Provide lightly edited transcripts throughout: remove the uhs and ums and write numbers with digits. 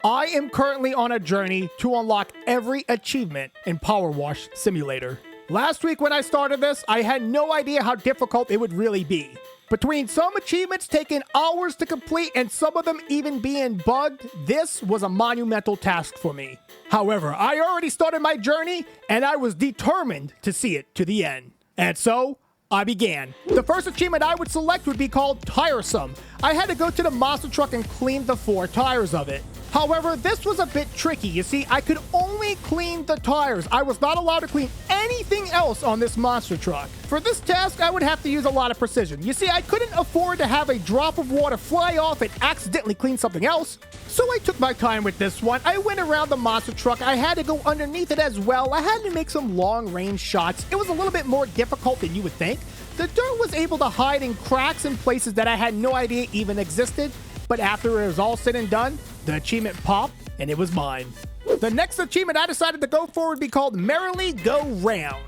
I am currently on a journey to unlock every achievement in PowerWash Simulator. Last week when I started this, I had no idea how difficult it would really be. Between some achievements taking hours to complete and some of them even being bugged, this was a monumental task for me. However, I already started my journey and I was determined to see it to the end. And so, I began. The first achievement I would select would be called Tiresome. I had to go to the monster truck and clean the 4 tires of it. However, this was a bit tricky. You see, I could only clean the tires. I was not allowed to clean anything else on this monster truck. For this task, I would have to use a lot of precision. You see, I couldn't afford to have a drop of water fly off and accidentally clean something else. So I took my time with this one. I went around the monster truck. I had to go underneath it as well. I had to make some long-range shots. It was a little bit more difficult than you would think. The dirt was able to hide in cracks and places that I had no idea even existed. But after it was all said and done, the achievement popped, and it was mine. The next achievement I decided to go for would be called Merrily Go Round.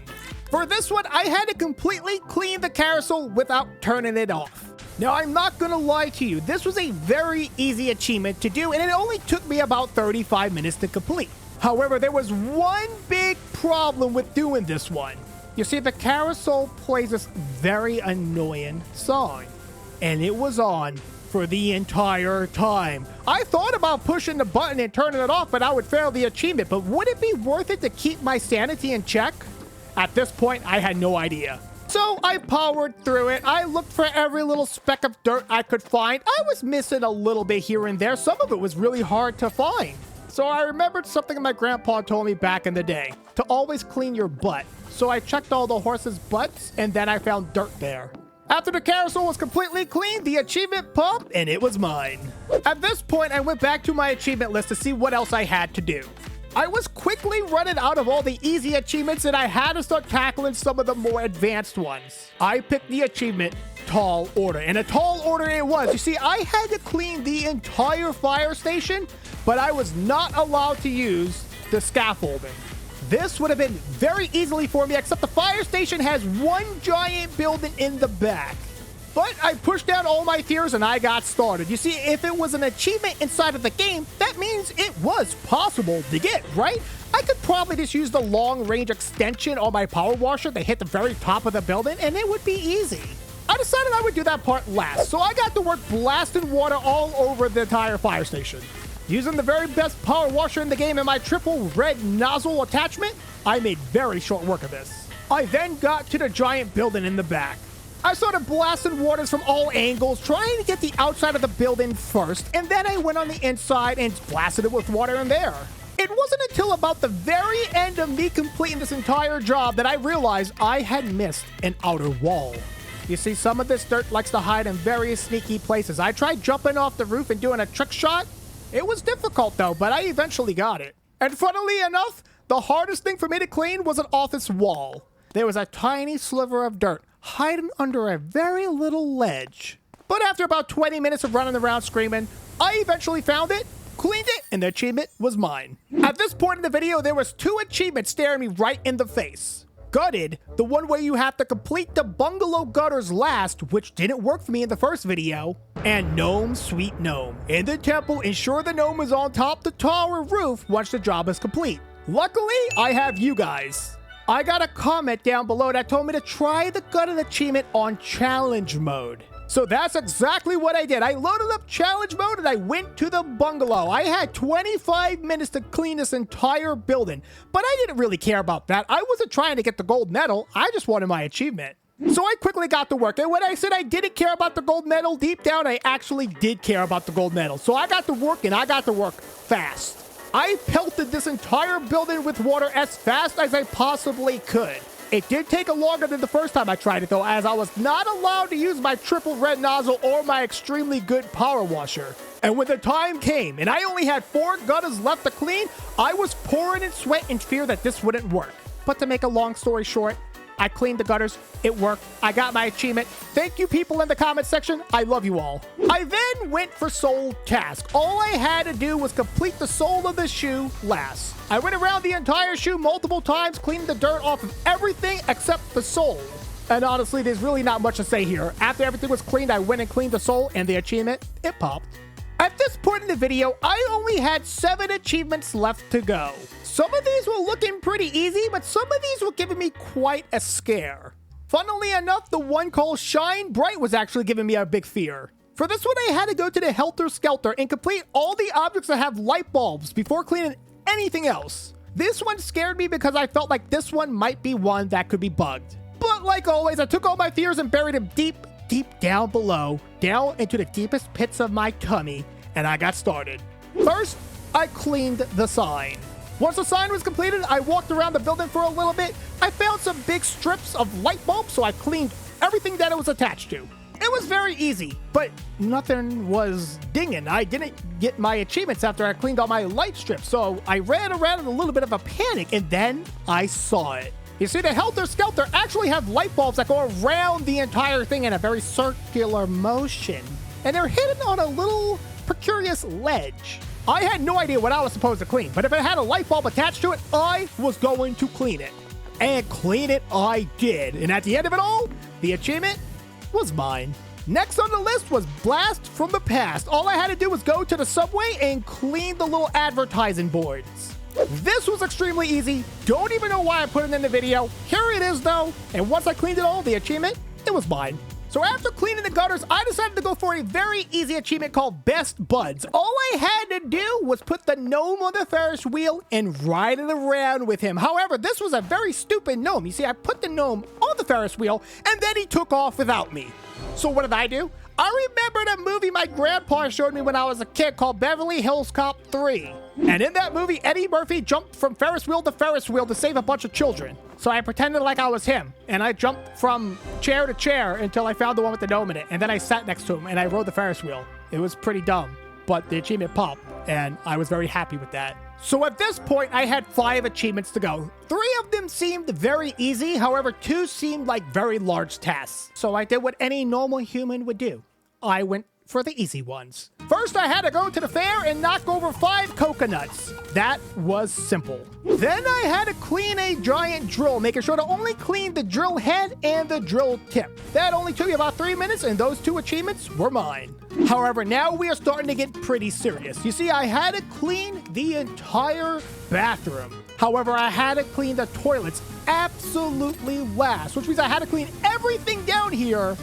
For this one, I had to completely clean the carousel without turning it off. Now, I'm not gonna lie to you, this was a very easy achievement to do, and it only took me about 35 minutes to complete. However, there was one big problem with doing this one. You see, the carousel plays this very annoying song, and it was on for the entire time. I thought about pushing the button and turning it off, but I would fail the achievement. But would it be worth it to keep my sanity in check? At this point, I had no idea. So I powered through it. I looked for every little speck of dirt I could find. I was missing a little bit here and there. Some of it was really hard to find. So I remembered something my grandpa told me back in the day, to always clean your butt. So I checked all the horses' butts, and then I found dirt there. After the carousel was completely cleaned, the achievement popped, and it was mine. At this point, I went back to my achievement list to see what else I had to do. I was quickly running out of all the easy achievements, and I had to start tackling some of the more advanced ones. I picked the achievement Tall Order, and a tall order it was. You see, I had to clean the entire fire station, but I was not allowed to use the scaffolding. This would have been very easily for me, except the fire station has one giant building in the back. But I pushed down all my fears and I got started. You see, if it was an achievement inside of the game, that means it was possible to get, right? I could probably just use the long-range extension on my power washer to hit the very top of the building, and it would be easy. I decided I would do that part last, so I got to work blasting water all over the entire fire station. Using the very best power washer in the game and my triple red nozzle attachment, I made very short work of this. I then got to the giant building in the back. I started blasting waters from all angles, trying to get the outside of the building first, and then I went on the inside and blasted it with water in there. It wasn't until about the very end of me completing this entire job that I realized I had missed an outer wall. You see, some of this dirt likes to hide in various sneaky places. I tried jumping off the roof and doing a trick shot. It was difficult though, but I eventually got it. And funnily enough, the hardest thing for me to clean was an office wall. There was a tiny sliver of dirt hiding under a very little ledge. But after about 20 minutes of running around screaming, I eventually found it, cleaned it, and the achievement was mine. At this point in the video, there was 2 achievements staring me right in the face. Gutted, the one where you have to complete the bungalow gutters last, which didn't work for me in the first video, and Gnome Sweet Gnome. In the temple, ensure the gnome is on top the tower roof once the job is complete. Luckily, I have you guys. I got a comment down below that told me to try the gutted achievement on challenge mode. So that's exactly what I did. I loaded up challenge mode and I went to the bungalow. I had 25 minutes to clean this entire building, but I didn't really care about that. I wasn't trying to get the gold medal. I just wanted my achievement. So I quickly got to work. And when I said I didn't care about the gold medal, deep down, I actually did care about the gold medal. So I got to work, and I got to work fast. I pelted this entire building with water as fast as I possibly could. It did take longer than the first time I tried it though, as I was not allowed to use my triple red nozzle or my extremely good power washer. And when the time came and I only had 4 gutters left to clean, I was pouring in sweat in fear that this wouldn't work. But to make a long story short, I cleaned the gutters, it worked, I got my achievement. Thank you people in the comment section, I love you all. I then went for soul task. All I had to do was complete the sole of the shoe last. I went around the entire shoe multiple times, cleaning the dirt off of everything except the sole. And honestly, there's really not much to say here. After everything was cleaned, I went and cleaned the sole, and the achievement, it popped. At this point in the video, I only had 7 achievements left to go. Some of these were looking pretty easy, but some of these were giving me quite a scare. Funnily enough, the one called Shine Bright was actually giving me a big fear. For this one, I had to go to the Helter Skelter and complete all the objects that have light bulbs before cleaning anything else. This one scared me because I felt like this one might be one that could be bugged. But like always, I took all my fears and buried them deep down below, down into the deepest pits of my tummy, and I got started. First, I cleaned the sign. Once the sign was completed, I walked around the building for a little bit. I found some big strips of light bulbs, so I cleaned everything that it was attached to. It was very easy, but nothing was dinging. I didn't get my achievements after I cleaned all my light strips, so I ran around in a little bit of a panic, and then I saw it. You see, the Helter Skelter actually have light bulbs that go around the entire thing in a very circular motion, and they're hidden on a little precarious ledge. I had no idea what I was supposed to clean, but if it had a light bulb attached to it, I was going to clean it. And clean it I did. And at the end of it all, the achievement was mine. Next on the list was Blast from the Past. All I had to do was go to the subway and clean the little advertising boards. This was extremely easy. Don't even know why I put it in the video. Here it is though. And once I cleaned it all, the achievement, it was mine. So after cleaning the gutters, I decided to go for a very easy achievement called Best Buds. All I had to do was put the gnome on the Ferris wheel and ride it around with him. However, this was a very stupid gnome. You see, I put the gnome on the Ferris wheel and then he took off without me. So what did I do? I remembered a movie my grandpa showed me when I was a kid called Beverly Hills Cop 3. And in that movie, Eddie Murphy jumped from Ferris wheel to save a bunch of children. So I pretended like I was him, and I jumped from chair to chair until I found the one with the gnome in it, and then I sat next to him, and I rode the Ferris wheel. It was pretty dumb, but the achievement popped, and I was very happy with that. So at this point, I had 5 achievements to go. 3 of them seemed very easy, however, 2 seemed like very large tasks. So I did what any normal human would do. I went for the easy ones. First, I had to go to the fair and knock over 5 coconuts. That was simple. Then I had to clean a giant drill, making sure to only clean the drill head and the drill tip. That only took me about 3 minutes, and those 2 achievements were mine. However, now we are starting to get pretty serious. You see, I had to clean the entire bathroom. However, I had to clean the toilets absolutely last, which means I had to clean everything down here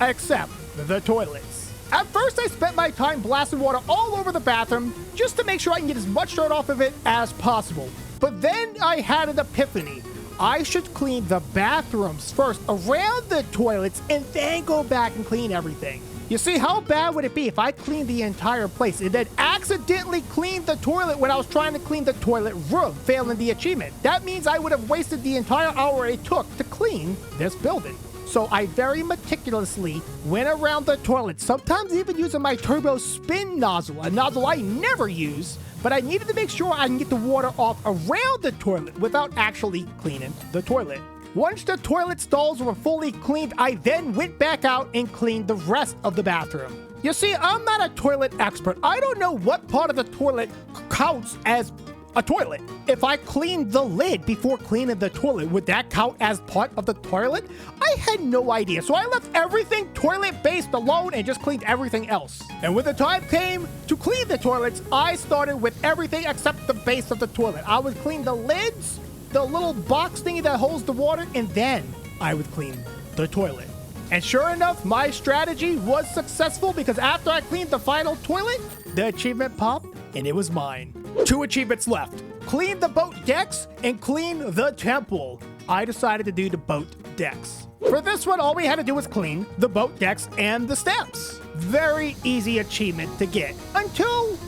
except the toilets. At first, I spent my time blasting water all over the bathroom just to make sure I can get as much dirt off of it as possible. But then I had an epiphany. I should clean the bathrooms first around the toilets and then go back and clean everything. You see, how bad would it be if I cleaned the entire place and then accidentally cleaned the toilet when I was trying to clean the toilet room, failing the achievement? That means I would have wasted the entire hour it took to clean this building. So I very meticulously went around the toilet, sometimes even using my turbo spin nozzle, a nozzle I never use, but I needed to make sure I can get the water off around the toilet without actually cleaning the toilet. Once the toilet stalls were fully cleaned, I then went back out and cleaned the rest of the bathroom. You see, I'm not a toilet expert. I don't know what part of the toilet counts as a toilet. If I cleaned the lid before cleaning the toilet, would that count as part of the toilet? I had no idea, so I left everything toilet-based alone and just cleaned everything else. And when the time came to clean the toilets, I started with everything except the base of the toilet. I would clean the lids, the little box thingy that holds the water, and then I would clean the toilet. And sure enough, my strategy was successful because after I cleaned the final toilet, the achievement popped and it was mine. 2 achievements left. Clean the boat decks and clean the temple. I decided to do the boat decks. For this one, all we had to do was clean the boat decks and the steps. Very easy achievement to get until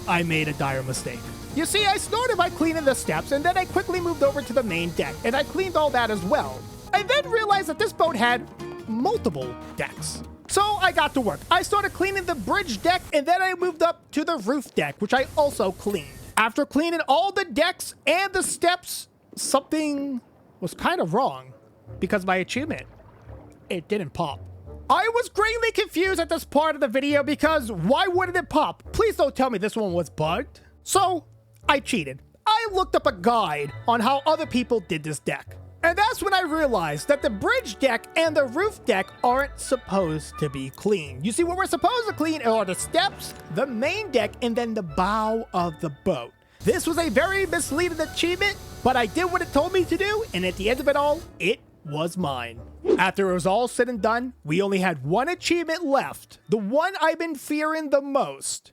I made a dire mistake. You see, I started by cleaning the steps and then I quickly moved over to the main deck and I cleaned all that as well. I then realized that this boat had multiple decks. So I got to work. I started cleaning the bridge deck and then I moved up to the roof deck, which I also cleaned. After cleaning all the decks and the steps, something was kind of wrong because my achievement, it didn't pop. I was greatly confused at this part of the video because why wouldn't it pop? Please don't tell me this one was bugged. So I cheated. I looked up a guide on how other people did this deck. And that's when I realized that the bridge deck and the roof deck aren't supposed to be clean. You see, what we're supposed to clean are the steps, the main deck, and then the bow of the boat. This was a very misleading achievement, but I did what it told me to do, and at the end of it all, it was mine. After it was all said and done, we only had one achievement left. The one I've been fearing the most.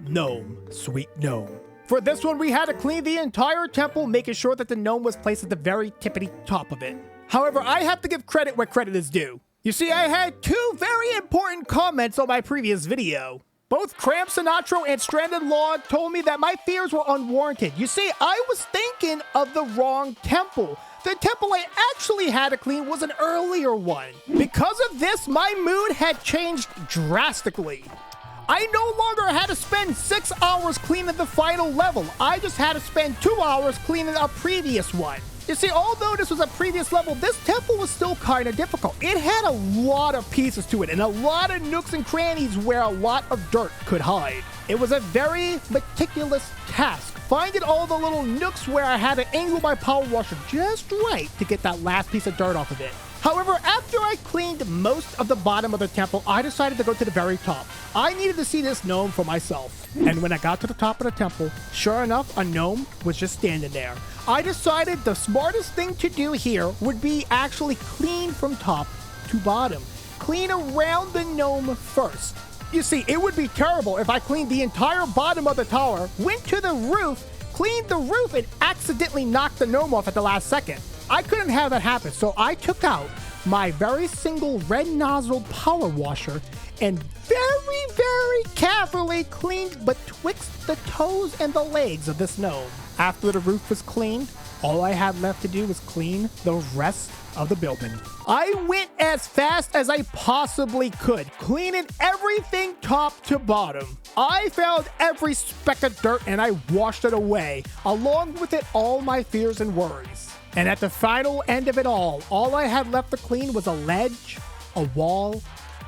Gnome, sweet gnome. For this one, we had to clean the entire temple, making sure that the gnome was placed at the very tippity top of it. However, I have to give credit where credit is due. You see, I had two very important comments on my previous video. Both Cramp Sinatro and Stranded Log told me that my fears were unwarranted. You see, I was thinking of the wrong temple. The temple I actually had to clean was an earlier one. Because of this, my mood had changed drastically. I no longer had to spend 6 hours cleaning the final level. I just had to spend 2 hours cleaning a previous one. You see, although this was a previous level, this temple was still kind of difficult. It had a lot of pieces to it and a lot of nooks and crannies where a lot of dirt could hide. It was a very meticulous task, finding all the little nooks where I had to angle my power washer just right to get that last piece of dirt off of it. However, after I cleaned most of the bottom of the temple, I decided to go to the very top. I needed to see this gnome for myself. And when I got to the top of the temple, sure enough, a gnome was just standing there. I decided the smartest thing to do here would be actually clean from top to bottom. Clean around the gnome first. You see, it would be terrible if I cleaned the entire bottom of the tower, went to the roof, cleaned the roof, and accidentally knocked the gnome off at the last second. I couldn't have that happen, so I took out my very single red nozzle power washer and very carefully cleaned betwixt the toes and the legs of this gnome. After the roof was cleaned, all I had left to do was clean the rest of the building. I went as fast as I possibly could, cleaning everything top to bottom. I found every speck of dirt and I washed it away, along with it all my fears and worries. And at the final end of it all I had left to clean was a ledge, a wall,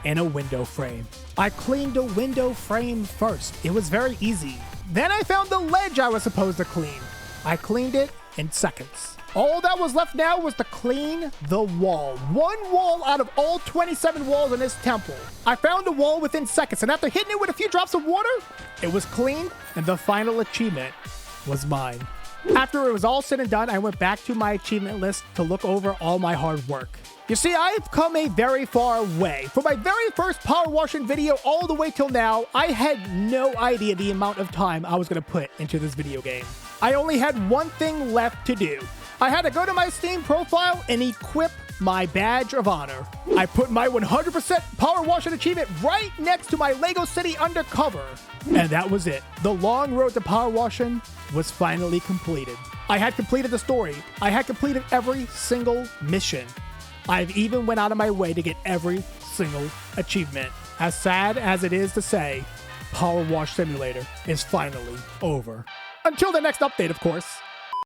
and a window frame. I cleaned the window frame first. It was very easy. Then I found the ledge I was supposed to clean. I cleaned it in seconds. All that was left now was to clean the wall. One wall out of all 27 walls in this temple. I found the wall within seconds, and after hitting it with a few drops of water, it was clean, and the final achievement was mine. After it was all said and done, I went back to my achievement list to look over all my hard work. You see, I've come a very far way. From my very first power washing video all the way till now, I had no idea the amount of time I was going to put into this video game. I only had one thing left to do. I had to go to my Steam profile and equip my badge of honor. I put my 100% power washing achievement right next to my Lego City Undercover. And that was it. The long road to power washing was finally completed. I had completed the story. I had completed every single mission. I've even went out of my way to get every single achievement. As sad as it is to say, PowerWash Simulator is finally over. Until the next update, of course.